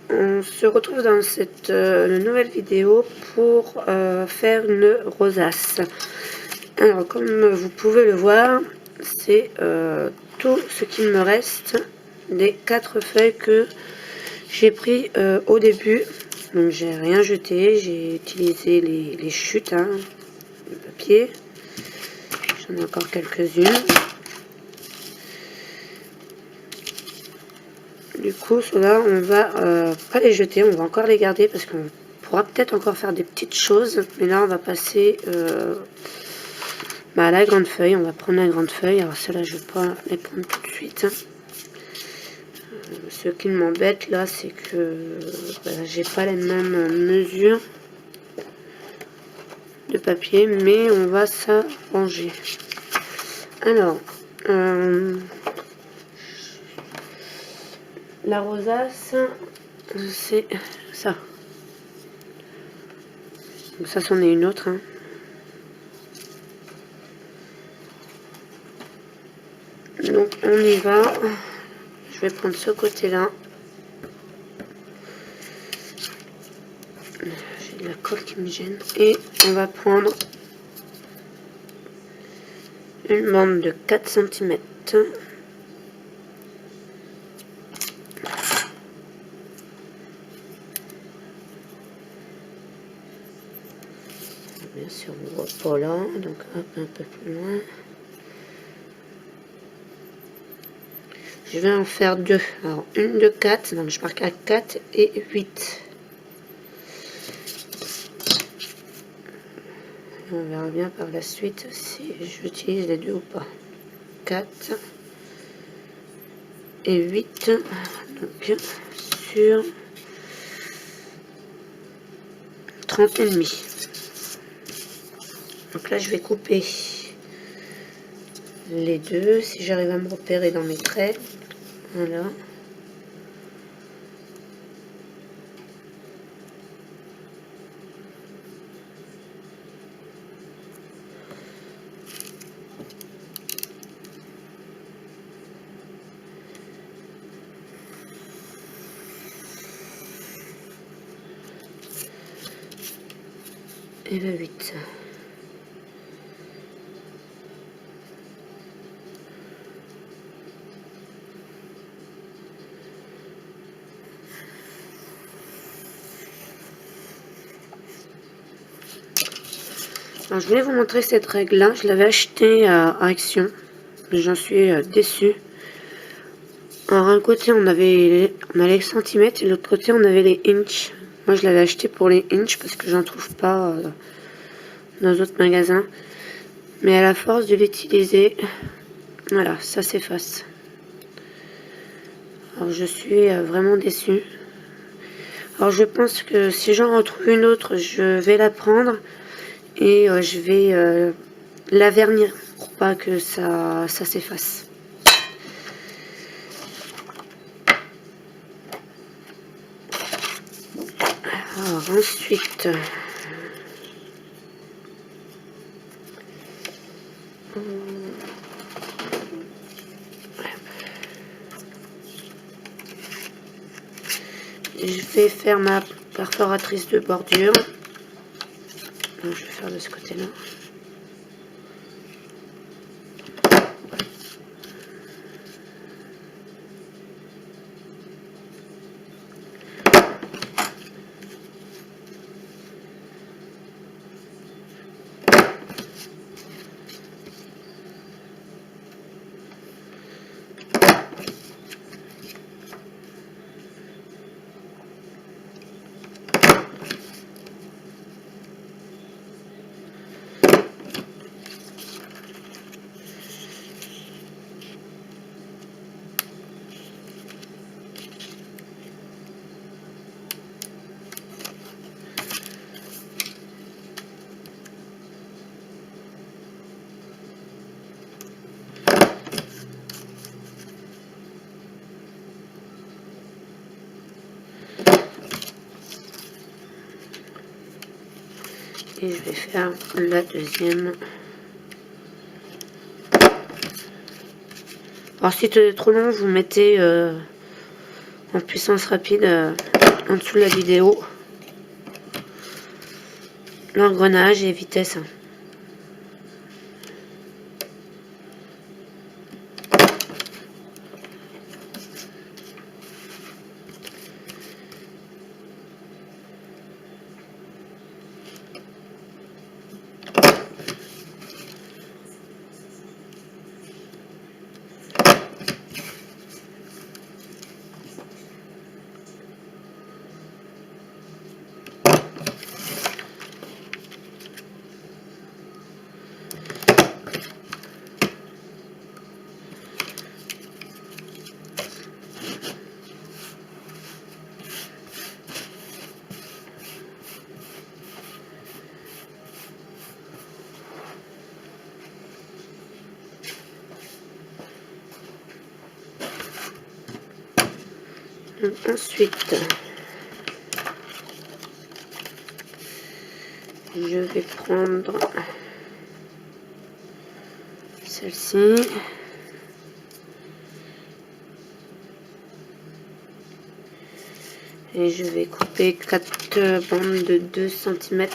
on se retrouve dans cette nouvelle vidéo pour faire une rosace. Alors comme vous pouvez le voir, c'est tout ce qu'il me reste des 4 feuilles que j'ai pris au début. Donc j'ai rien jeté, j'ai utilisé les chutes, hein, le papier. J'en ai encore quelques-unes. Du coup, ceux-là, on va pas les jeter, on va encore les garder parce qu'on pourra peut-être encore faire des petites choses. Mais là, on va passer à la grande feuille. On va prendre la grande feuille. Alors, ceux-là, je ne vais pas les prendre tout de suite. Ce qui m'embête là, c'est que j'ai pas les mêmes mesures de papier, mais on va s'arranger. Alors, la rosace, c'est ça. Donc ça, c'en est une autre. Hein. Donc on y va. Je vais prendre ce côté-là. J'ai de la colle qui me gêne. Et on va prendre une bande de 4 cm. Bien sûr, on ne voit pas là. Donc hop, un peu plus loin. Je vais en faire 2. Alors, une de 4. Donc, je marque à 4 et 8. Et on verra bien par la suite si j'utilise les 2 ou pas. 4 et 8. Donc, sur 30 et demi. Donc là, je vais couper les 2. Si j'arrive à me repérer dans mes traits. Voilà. Et le 8. Alors, je voulais vous montrer cette règle-là. Je l'avais achetée à Action. J'en suis déçue. Alors, un côté, on avait les centimètres et l'autre côté, on avait les inches. Moi, je l'avais acheté pour les inches parce que j'en trouve pas dans d'autres magasins. Mais à la force de l'utiliser, voilà, ça s'efface. Alors, je suis vraiment déçue. Alors, je pense que si j'en retrouve une autre, je vais la prendre. Et je vais la vernir pour pas que ça s'efface. Alors ensuite, je vais faire ma perforatrice de bordure. Donc, je vais faire de ce côté-là. Et je vais faire la deuxième. Alors si c'est trop long, vous mettez en puissance rapide en dessous de la vidéo l'engrenage et vitesse. Ensuite, je vais prendre celle-ci. Et je vais couper 4 bandes de 2 cm.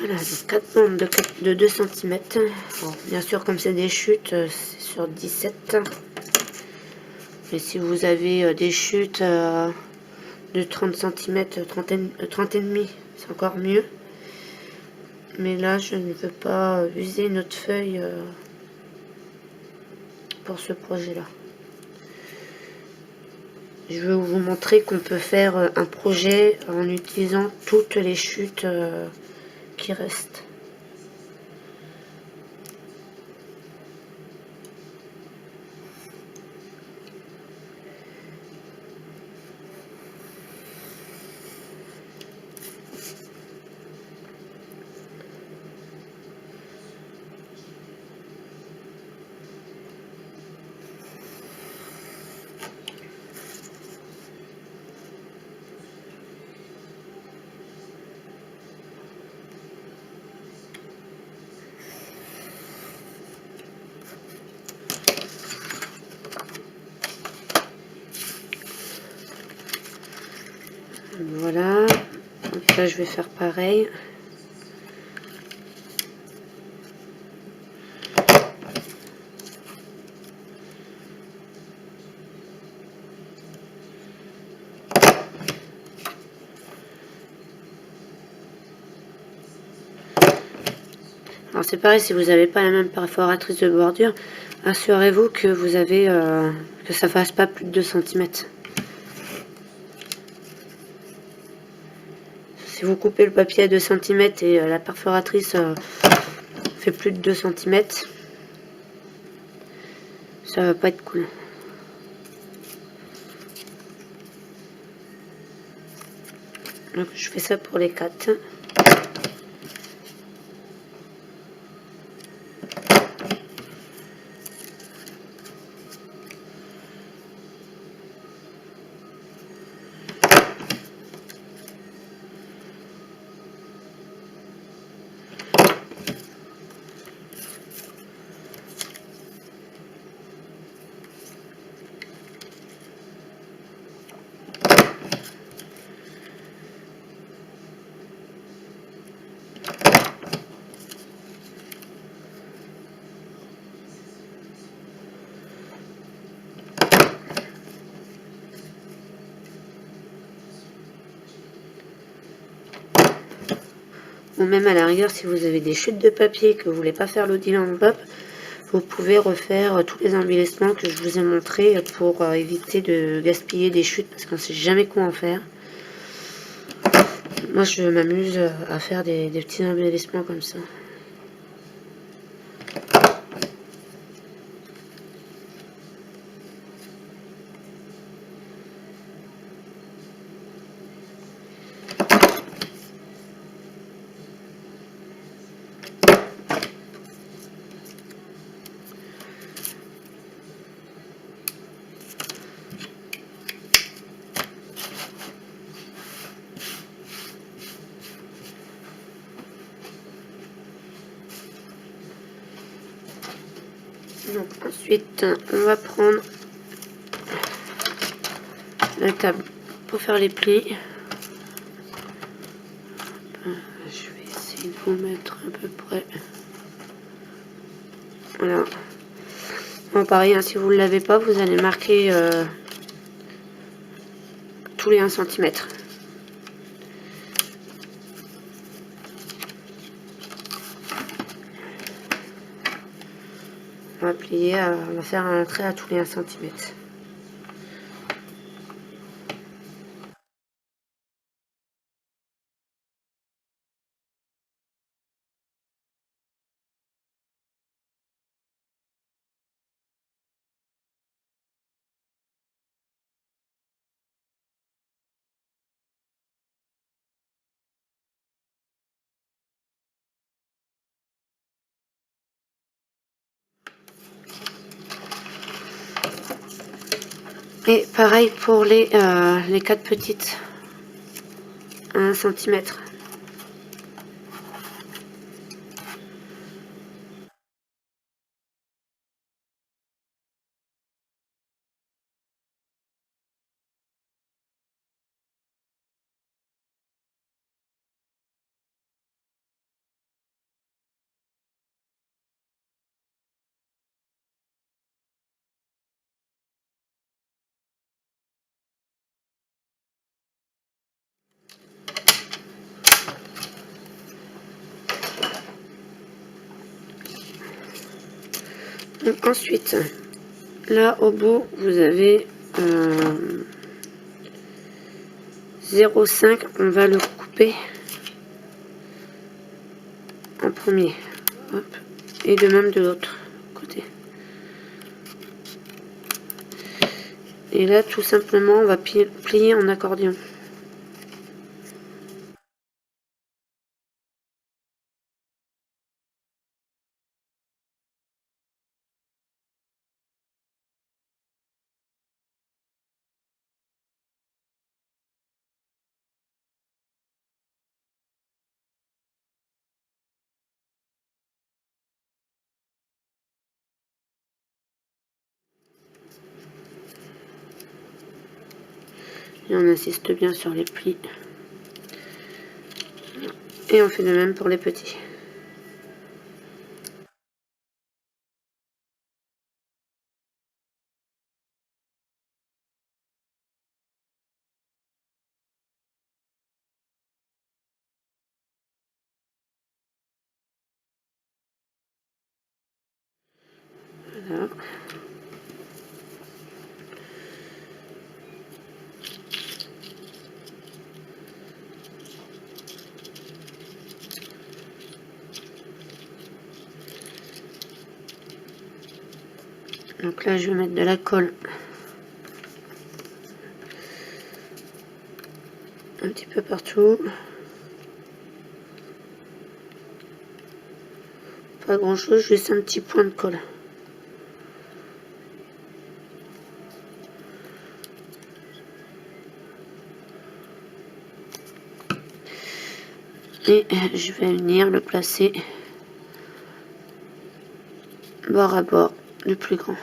Voilà, donc 4 bandes de 2 cm. Bon, bien sûr, comme c'est des chutes, c'est sur 17. Mais si vous avez des chutes de 30 cm, 30 et demi, c'est encore mieux. Mais là, je ne veux pas user une autre feuille pour ce projet-là. Je veux vous montrer qu'on peut faire un projet en utilisant toutes les chutes qui restent. Voilà, donc là je vais faire pareil. Alors c'est pareil, si vous n'avez pas la même perforatrice de bordure, assurez-vous que vous avez que ça fasse pas plus de 2 cm. Si vous coupez le papier à 2 cm et la perforatrice fait plus de 2 cm, ça va pas être cool. Donc je fais ça pour les 4. Ou même à la rigueur, si vous avez des chutes de papier que vous voulez pas faire l'audit enveloppe, vous pouvez refaire tous les embellissements que je vous ai montrés pour éviter de gaspiller des chutes, parce qu'on sait jamais quoi en faire. Moi je m'amuse à faire des petits embellissements comme ça. Donc ensuite, on va prendre la table pour faire les plis. Je vais essayer de vous mettre à peu près. Voilà. Bon, pareil, hein, si vous ne l'avez pas, vous allez marquer tous les 1 cm. On va plier, on va faire un trait à tous les 1 cm. Et pareil pour les 4 petites, 1 cm. Donc ensuite, là au bout, vous avez 0,5, on va le couper en premier. Hop. Et de même de l'autre côté. Et là, tout simplement, on va plier en accordion. Et on insiste bien sur les plis. Et on fait de même pour les petits. Voilà. Donc là, je vais mettre de la colle un petit peu partout. Pas grand chose, juste un petit point de colle. Et je vais venir le placer bord à bord du plus grand.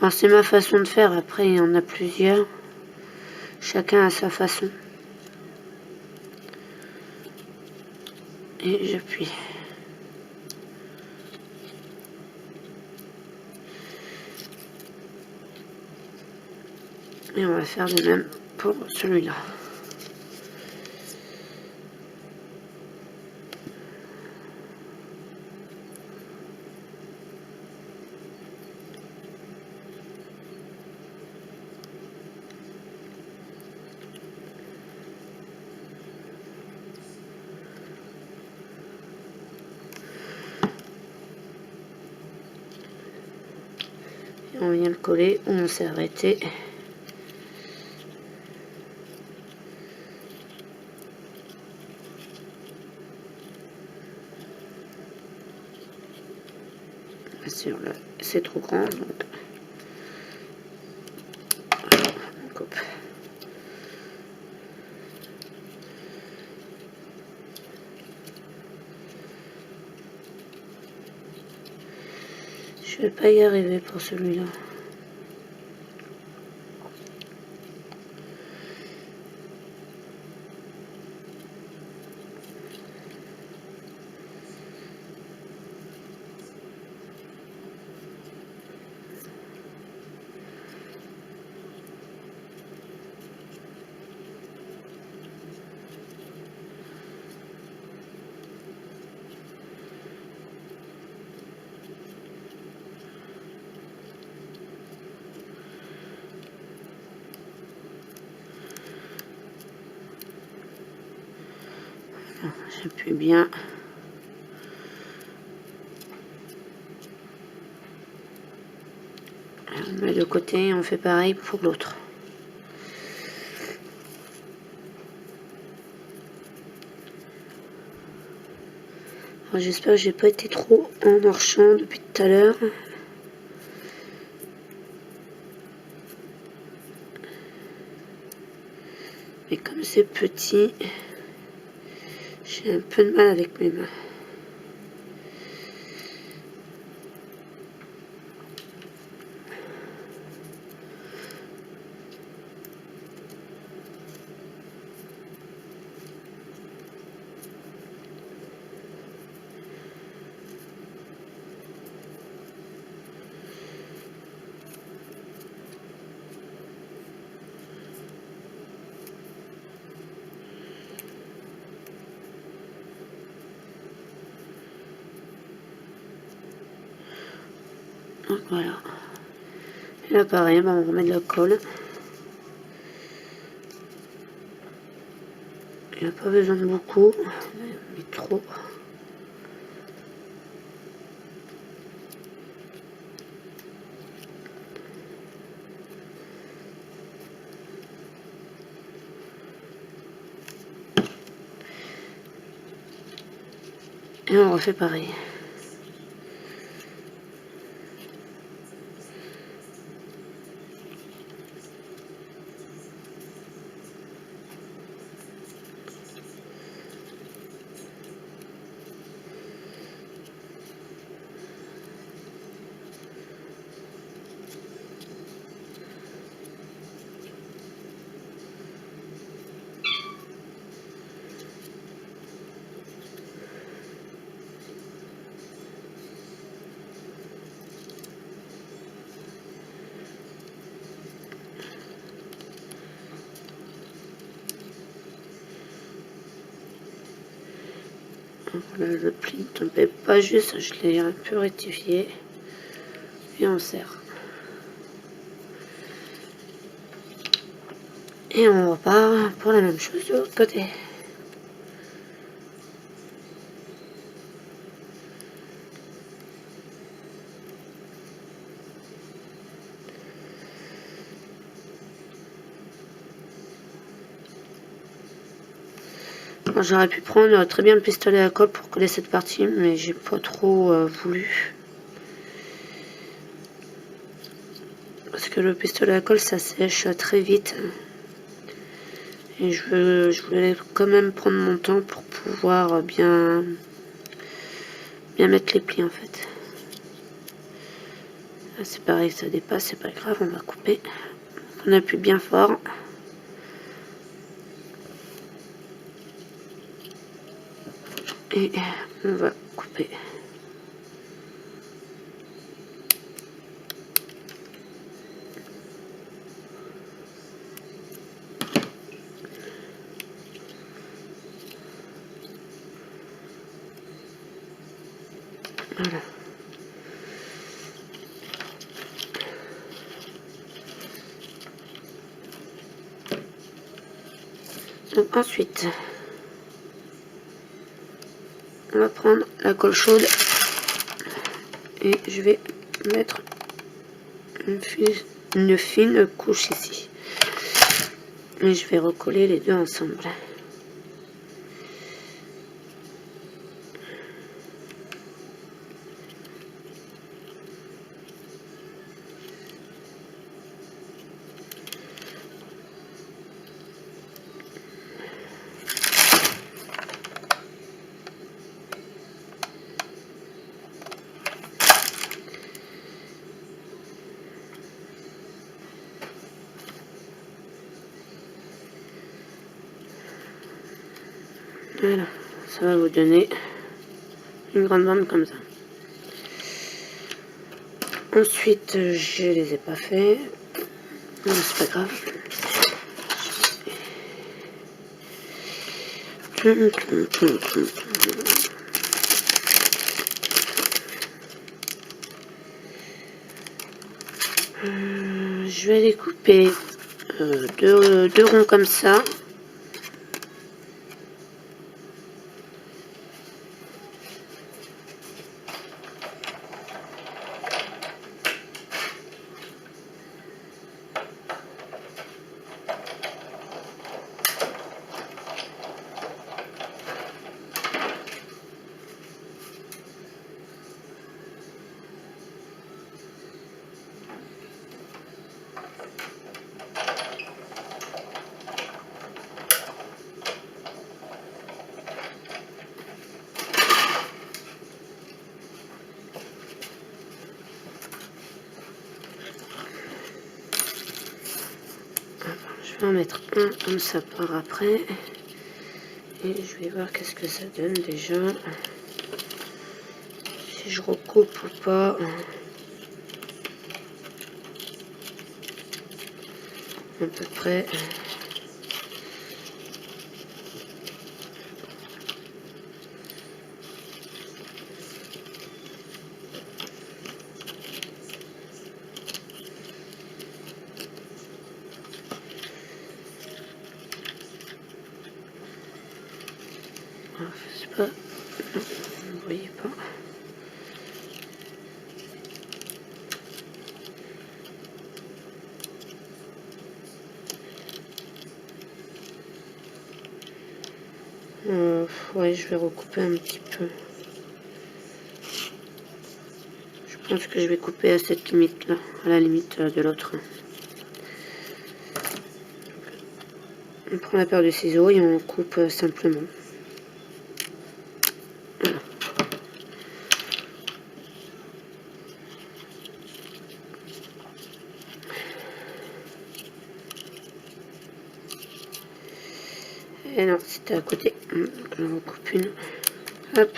Alors c'est ma façon de faire, après il y en a plusieurs. Chacun a sa façon. Et j'appuie. Et on va faire de même pour celui-là. Et on vient le coller où on s'est arrêté. Sur le, c'est trop grand, donc on coupe. Je vais pas y arriver pour celui-là. J'appuie bien. On met de côté et on fait pareil pour l'autre. J'espère que j'ai pas été trop en marchant depuis tout à l'heure. Mais comme c'est petit, j'ai un peu de mal avec mes mains. Donc voilà. Et là pareil, on remet de la colle. Il n'y a pas besoin de beaucoup, mais trop. Et on refait pareil. Voilà, le pli ne tombait pas juste, je l'ai un peu rectifié. Et on serre. Et on repart pour la même chose de l'autre côté. J'aurais pu prendre très bien le pistolet à colle pour coller cette partie, mais j'ai pas trop voulu. Parce que le pistolet à colle, ça sèche très vite. Et je voulais quand même prendre mon temps pour pouvoir bien mettre les plis en fait. C'est pareil, ça dépasse, c'est pas grave, on va couper. On appuie bien fort. Et on va couper. Voilà. Donc ensuite, on va prendre la colle chaude et je vais mettre une fine couche ici. Et je vais recoller les deux ensemble. Voilà, ça va vous donner une grande bande comme ça. Ensuite, je les ai pas fait. Non, c'est pas grave. Je vais les couper deux ronds comme ça. Je vais en mettre un comme ça par après. Et je vais voir qu'est-ce que ça donne déjà. Si je recoupe ou pas. À peu près. Je sais pas. Non, vous ne voyez pas. Ouais, je vais recouper un petit peu. Je pense que je vais couper à cette limite là, à la limite de l'autre. On prend la paire de ciseaux et on coupe simplement. Voilà. Et non, c'était à côté. Donc j'en recoupe une. Hop.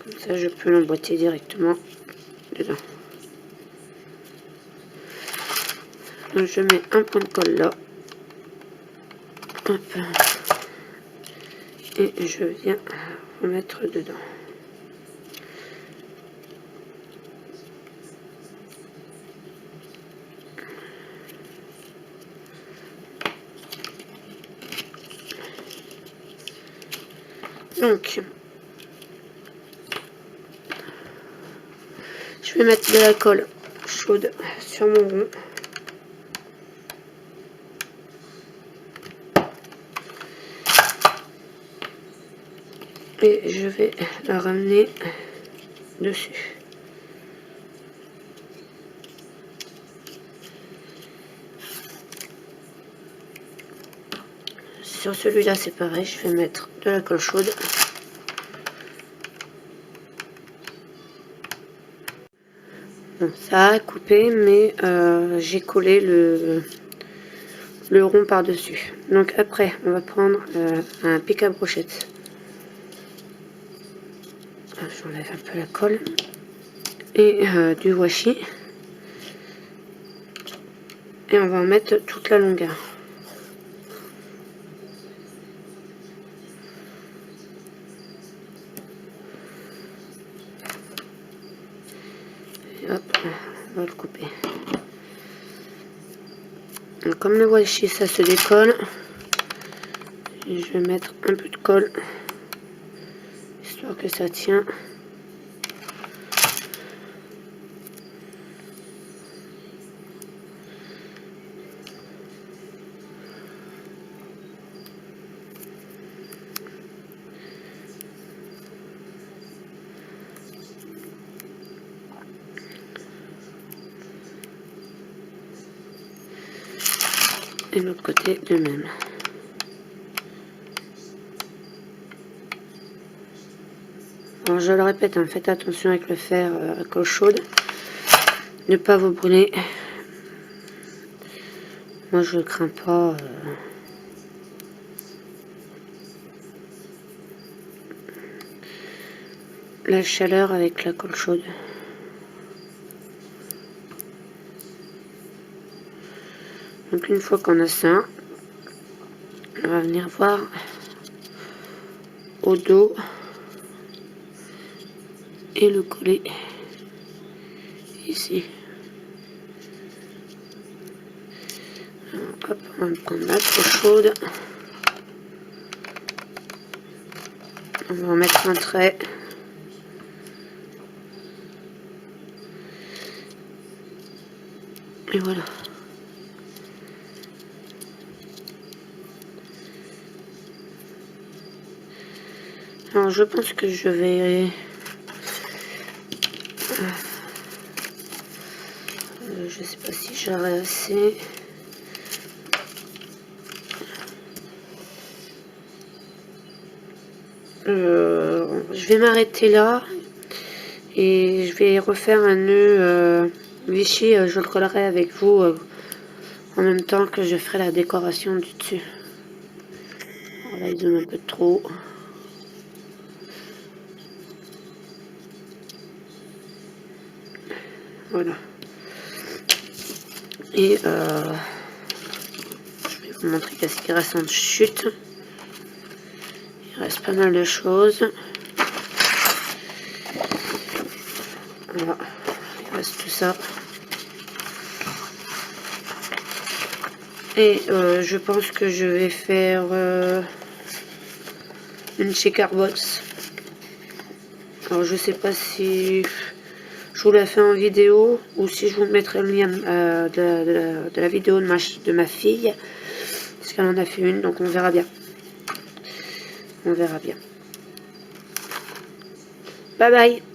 Comme ça, je peux l'emboîter directement dedans. Donc je mets un point de colle là. Hop. Et je viens remettre dedans. Donc, je vais mettre de la colle chaude sur mon rond. Et je vais la ramener dessus. Sur celui-là, c'est pareil, je vais mettre de la colle chaude. Bon, ça a coupé, mais j'ai collé le rond par-dessus. Donc après, on va prendre un pic à brochette. J'enlève un peu la colle. Et du washi. Et on va en mettre toute la longueur. Et hop, on va le couper. Donc, comme le washi ça se décolle, je vais mettre un peu de colle histoire que ça tient. Et l'autre côté de même. Alors je le répète, hein, faites attention avec le fer à colle chaude. Ne pas vous brûler. Moi je ne crains pas. La chaleur avec la colle chaude. Donc une fois qu'on a ça, on va venir voir au dos et le coller ici. Alors, hop, on va prendre la trop chaude. On va en mettre un trait. Et voilà. Alors je pense que je vais... je sais pas si j'aurai assez. Je vais m'arrêter là. Et je vais refaire un nœud Vichy. Je le collerai avec vous en même temps que je ferai la décoration du dessus. Alors là il donne un peu trop. Voilà. Et je vais vous montrer qu'est-ce qui reste en chute. Il reste pas mal de choses. Voilà. Il reste tout ça. Et je pense que je vais faire une shaker box. Alors je sais pas si je vous la fais en vidéo ou si je vous mettrai le lien de la vidéo de ma fille. Parce qu'elle en a fait une, donc on verra bien. On verra bien. Bye bye.